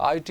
IT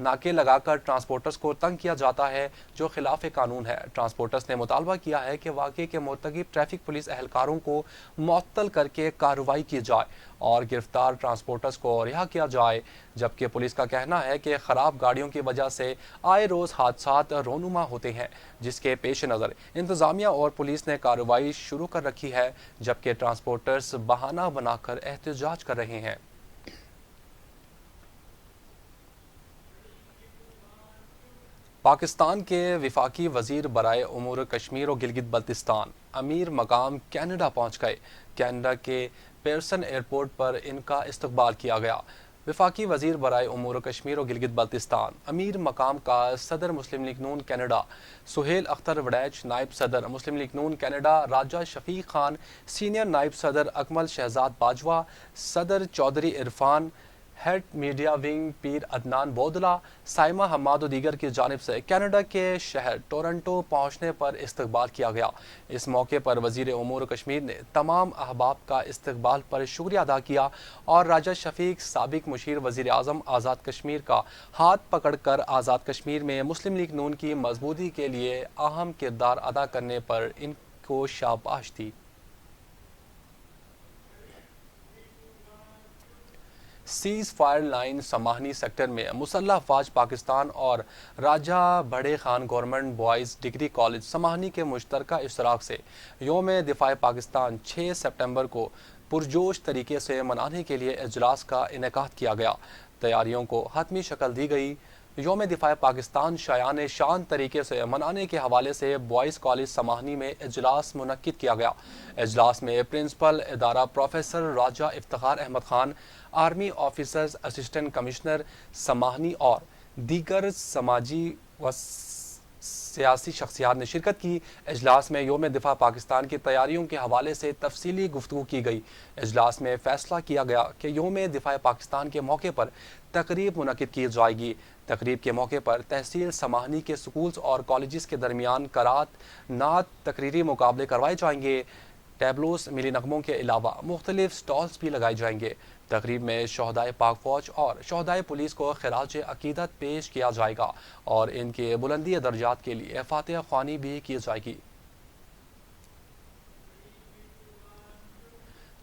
ناکے لگا کر transporters کو تنگ کیا جاتا ہے، جو خلاف قانون ہے۔ ٹرانسپورٹرز نے مطالبہ کیا ہے کہ واقعے کے مرتکب ٹریفک پولیس اہلکاروں کو معطل کر کے کارروائی کی جائے اور گرفتار ٹرانسپورٹرز کو رہا کیا جائے، جبکہ پولیس کا کہنا ہے کہ خراب گاڑیوں کی وجہ سے آئے روز حادثات رونما ہوتے ہیں، جس کے پیش نظر انتظامیہ اور پولیس نے کارروائی شروع کر رکھی ہے، جبکہ ٹرانسپورٹرز بہانہ بنا کر احتجاج کر رہے ہیں۔ پاکستان کے وفاقی وزیر برائے امور کشمیر و گلگت بلتستان امیر مقام کینیڈا پہنچ گئے۔ کینیڈا کے پیئرسن ایئرپورٹ پر ان کا استقبال کیا گیا۔ وفاقی وزیر برائے امور کشمیر و گلگت بلتستان امیر مقام کا صدر مسلم لیگ نون کینیڈا سہیل اختر وڑیچ، نائب صدر مسلم لیگ نون کینیڈا راجہ شفیق خان، سینئر نائب صدر اکمل شہزاد باجوہ، صدر Chaudhry Irfan, head media wing Pir Adnan Bodla, Saima Hammad و دیگر کی جانب سے کینیڈا کے شہر ٹورنٹو پہنچنے پر استقبال کیا گیا۔ اس موقع پر وزیر امور کشمیر نے تمام احباب کا استقبال پر شکریہ ادا کیا اور راجہ شفیق سابق مشیر وزیر اعظم آزاد کشمیر کا ہاتھ پکڑ کر آزاد کشمیر میں مسلم لیگ نون کی مضبوطی کے لیے اہم کردار ادا کرنے پر ان کو شاباش دی۔ Ceasefire line Samahni sector میں مسلح افواج پاکستان اور Raja Bare Khan government boys degree college Samahni کے مشترکہ اشتراک سے یوم دفاع پاکستان 6 سپٹمبر کو پرجوش طریقے سے منانے کے لیے اجلاس کا انعقاد کیا گیا۔ تیاریوں کو حتمی شکل دی گئی۔ یوم دفاع پاکستان شایان شان طریقے سے منانے کے حوالے سے بوائز کالج سماہنی میں اجلاس منعقد کیا گیا۔ اجلاس میں پرنسپل ادارہ professor Raja Iftikhar Ahmed Khan, army officers, assistant commissioner Samahni اور دیگر سماجی و سیاسی شخصیات نے شرکت کی۔ اجلاس میں یوم دفاع پاکستان کی تیاریوں کے حوالے سے تفصیلی گفتگو کی گئی۔ اجلاس میں فیصلہ کیا گیا کہ یوم دفاع پاکستان کے موقع پر تقریب منعقد کی جائے گی۔ تقریب کے موقع پر تحصیل سماہنی کے سکولز اور کالجز کے درمیان قرات، نعت، تقریری مقابلے کروائے جائیں گے۔ ٹیبلوز، ملی نغموں کے علاوہ مختلف سٹالز بھی لگائے جائیں گے۔ تقریب میں شہدائے پاک فوج اور شہدائے پولیس کو خراج عقیدت پیش کیا جائے گا اور ان کے بلندی درجات کے لیے فاتحہ خوانی بھی کی جائے گی۔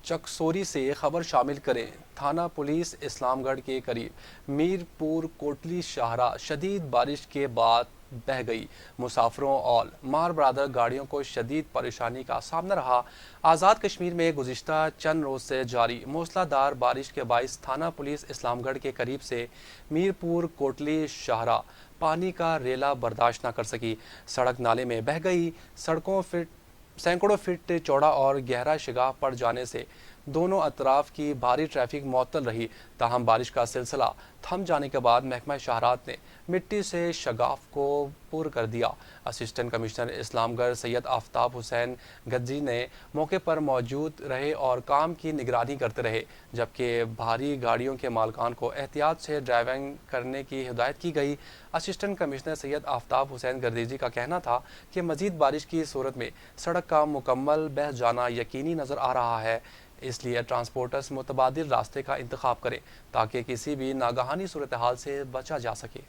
چکسوری سے خبر شامل کریں۔ تھانہ پولیس اسلام گڑھ کے قریب میر پور کوٹلی شاہراہ شدید بارش کے بعد بہہ گئی۔ مسافروں اور مار برادر گاڑیوں کو شدید پریشانی کا سامنا رہا۔ آزاد کشمیر میں گزشتہ چند روز سے جاری موسلا دھار بارش کے باعث تھانہ پولیس اسلام گڑھ کے قریب سے میر پور کوٹلی شاہراہ پانی کا ریلا برداشت نہ کر سکی۔ سڑک نالے میں بہہ گئی۔ سینکڑوں فٹ چوڑا اور گہرا شگاف پڑ جانے سے دونوں اطراف کی بھاری ٹریفک معطل رہی۔ تاہم بارش کا سلسلہ تھم جانے کے بعد محکمہ شاہراہات نے مٹی سے شگاف کو پر کر دیا۔ اسسٹنٹ کمشنر اسلام گڑھ سید آفتاب حسین گجی نے موقع پر موجود رہے اور کام کی نگرانی کرتے رہے، جبکہ بھاری گاڑیوں کے مالکان کو احتیاط سے ڈرائیونگ کرنے کی ہدایت کی گئی۔ اسسٹنٹ کمشنر سید آفتاب حسین گردیجی کا کہنا تھا کہ مزید بارش کی صورت میں سڑک کا مکمل بہہ جانا یقینی نظر آ رہا ہے، اس لیے ٹرانسپورٹرز متبادل راستے کا انتخاب کریں تاکہ کسی بھی ناگہانی صورتحال سے بچا جا سکے۔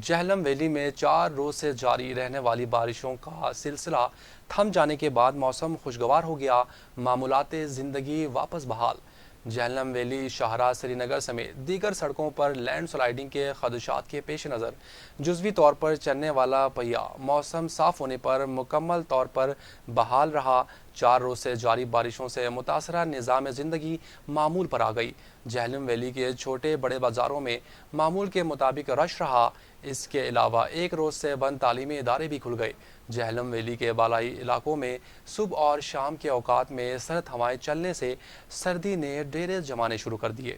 جہلم ویلی میں 4 روز سے جاری رہنے والی بارشوں کا سلسلہ تھم جانے کے بعد موسم خوشگوار ہو گیا، معمولات زندگی واپس بحال۔ جہلم ویلی، شاہراہ، سری نگر سمیت دیگر سڑکوں پر لینڈ سلائیڈنگ کے خدشات کے پیش نظر جزوی طور پر چلنے والا پہیہ موسم صاف ہونے پر مکمل طور پر بحال رہا۔ 4 روز سے جاری بارشوں سے متاثرہ نظام زندگی معمول پر آ گئی۔ جہلم ویلی کے چھوٹے بڑے بازاروں میں معمول کے مطابق رش رہا۔ اس کے علاوہ 1 روز سے بند تعلیمی ادارے بھی کھل گئے۔ جہلم ویلی کے بالائی علاقوں میں صبح اور شام کے اوقات میں سرد ہوائیں چلنے سے سردی نے ڈیرے جمانے شروع کر دیے۔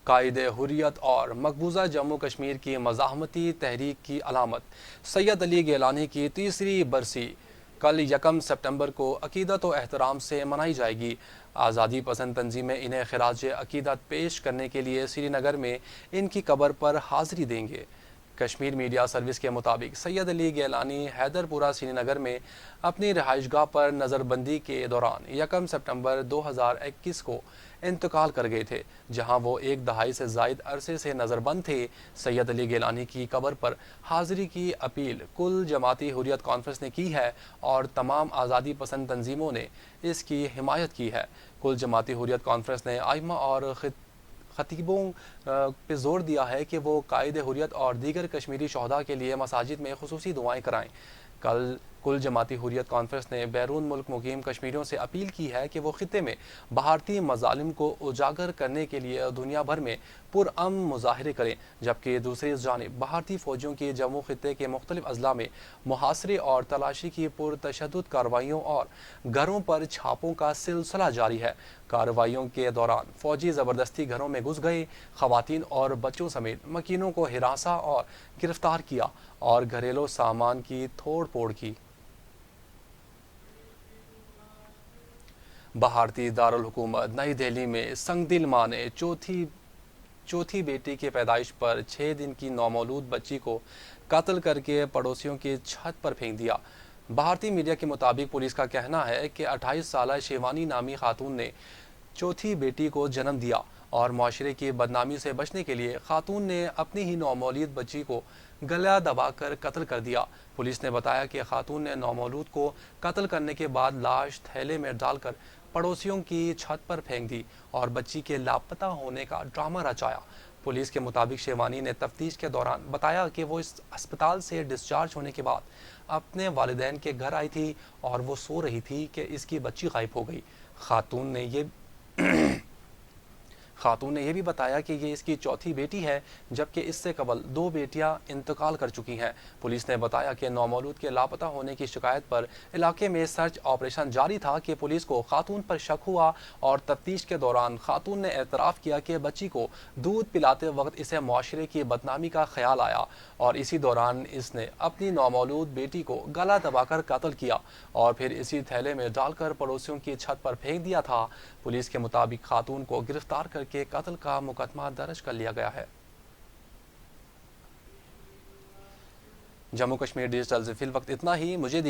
قائد حریت اور مقبوضہ جموں کشمیر کی مزاحمتی تحریک کی علامت سید علی گیلانی کی 3ری برسی کل 1 سپٹمبر کو عقیدت و احترام سے منائی جائے گی۔ آزادی پسند تنظیمیں انہیں خراج عقیدت پیش کرنے کے لیے سری نگر میں ان کی قبر پر حاضری دیں گے۔ کشمیر میڈیا سروس کے مطابق سید علی گیلانی حیدر پورہ سری نگر میں اپنی رہائش گاہ پر نظر بندی کے دوران 1 سپٹمبر 2021 کو انتقال کر گئے تھے، جہاں وہ 1 دہائی سے زائد عرصے سے نظر بند تھے۔ سید علی گیلانی کی قبر پر حاضری کی اپیل کل جماعتی حریت کانفرنس نے کی ہے اور تمام آزادی پسند تنظیموں نے اس کی حمایت کی ہے۔ کل جماعتی حریت کانفرنس نے ائمہ اور خطیبوں پہ زور دیا ہے کہ وہ قائد حریت اور دیگر کشمیری شہداء کے لیے مساجد میں خصوصی دعائیں کرائیں۔ کل جماعتی حریت کانفرنس نے بیرون ملک مقیم کشمیریوں سے اپیل کی ہے کہ وہ خطے میں بھارتی مظالم کو اجاگر کرنے کے لیے دنیا بھر میں پرامن مظاہرے کریں، جبکہ دوسری جانب بھارتی فوجیوں کی جموں خطے کے مختلف اضلاع میں محاصرے اور تلاشی کی پرتشدد کارروائیوں اور گھروں پر چھاپوں کا سلسلہ جاری ہے۔ کارروائیوں کے دوران فوجی زبردستی گھروں میں گھس گئے، خواتین اور بچوں سمیت مکینوں کو ہراساں اور گرفتار کیا اور گھریلو سامان کی توڑ پھوڑ کی۔ بھارتی دارالحکومت نئی دہلی میں سنگ دل ماں نے چوتھی بیٹی کی پیدائش پر 6 دن کی نومولود بچی کو قتل کر کے پڑوسیوں کی چھت پر پھینک دیا۔ بھارتی میڈیا کے مطابق پولیس کا کہنا ہے کہ 28 سالہ شیوانی نامی خاتون نے چوتھی بیٹی کو جنم دیا اور معاشرے کی بدنامی سے بچنے کے لیے خاتون نے اپنی ہی نومولود بچی کو گلا دبا کر قتل کر دیا۔ پولیس نے بتایا کہ خاتون نے نومولود کو قتل کرنے کے بعد لاش تھیلے میں ڈال کر پڑوسیوں کی چھت پر پھینک دی اور بچی کے لاپتہ ہونے کا ڈرامہ رچایا۔ پولیس کے مطابق شیوانی نے تفتیش کے دوران بتایا کہ وہ اس اسپتال سے ڈسچارج ہونے کے بعد اپنے والدین کے گھر آئی تھی اور وہ سو رہی تھی کہ اس کی بچی غائب ہو گئی۔ خاتون نے یہ بھی بتایا کہ یہ اس کی چوتھی بیٹی ہے، جبکہ اس سے قبل 2 بیٹیاں انتقال کر چکی ہیں۔ پولیس نے بتایا کہ نومولود کے لاپتہ ہونے کی شکایت پر علاقے میں سرچ آپریشن جاری تھا کہ پولیس کو خاتون پر شک ہوا اور تفتیش کے دوران خاتون نے اعتراف کیا کہ بچی کو دودھ پلاتے وقت اسے معاشرے کی بدنامی کا خیال آیا اور اسی دوران اس نے اپنی نومولود بیٹی کو گلا دبا کر قتل کیا اور پھر اسی تھیلے میں ڈال کر پڑوسیوں کی چھت پر پھینک دیا تھا۔ پولیس کے مطابق خاتون کو گرفتار کر کے قتل کا مقدمہ درج کر لیا گیا ہے۔ جموں کشمیر ڈیجیٹل سے فی الوقت اتنا ہی، مجھے دیجیے